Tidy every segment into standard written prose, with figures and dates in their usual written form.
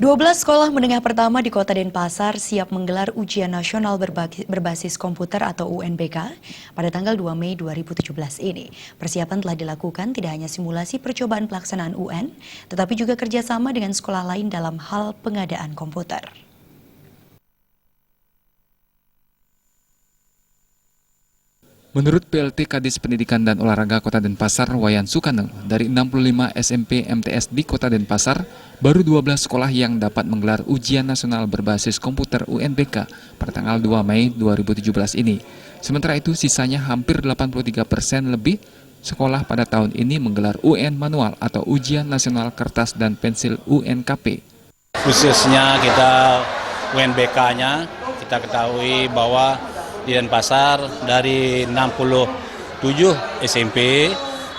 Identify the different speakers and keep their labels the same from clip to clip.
Speaker 1: 12 sekolah menengah pertama di Kota Denpasar siap menggelar ujian nasional berbasis komputer atau UNBK pada tanggal 2 Mei 2017 ini. Persiapan telah dilakukan tidak hanya simulasi percobaan pelaksanaan UN, tetapi juga kerjasama dengan sekolah lain dalam hal pengadaan komputer.
Speaker 2: Menurut PLT Kadis Pendidikan dan Olahraga Kota Denpasar, Wayan Sukaneng, dari 65 SMP MTS di Kota Denpasar, baru 12 sekolah yang dapat menggelar ujian nasional berbasis komputer UNBK pada tanggal 2 Mei 2017 ini. Sementara itu, sisanya hampir 83% lebih sekolah pada tahun ini menggelar UN manual atau ujian nasional kertas dan pensil UNKP.
Speaker 3: Khususnya kita UNBK-nya, kita ketahui bahwa di Denpasar dari 67 SMP,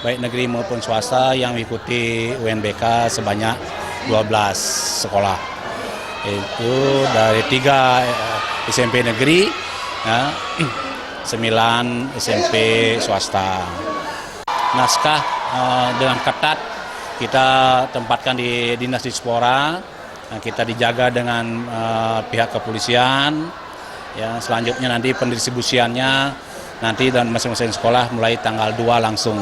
Speaker 3: baik negeri maupun swasta yang mengikuti UNBK sebanyak 12 sekolah. Itu dari 3 SMP negeri, 9 SMP swasta. Naskah dengan ketat kita tempatkan di Dinas Dispora, kita dijaga dengan pihak kepolisian. Ya, selanjutnya nanti pendistribusiannya nanti dan masing-masing sekolah mulai tanggal 2 langsung.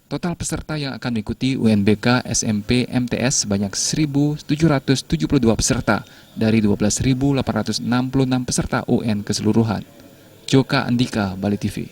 Speaker 2: Total peserta yang akan mengikuti UNBK SMP MTS sebanyak 1.772 peserta dari 12.866 peserta UN keseluruhan. Joka Andika, Bali TV.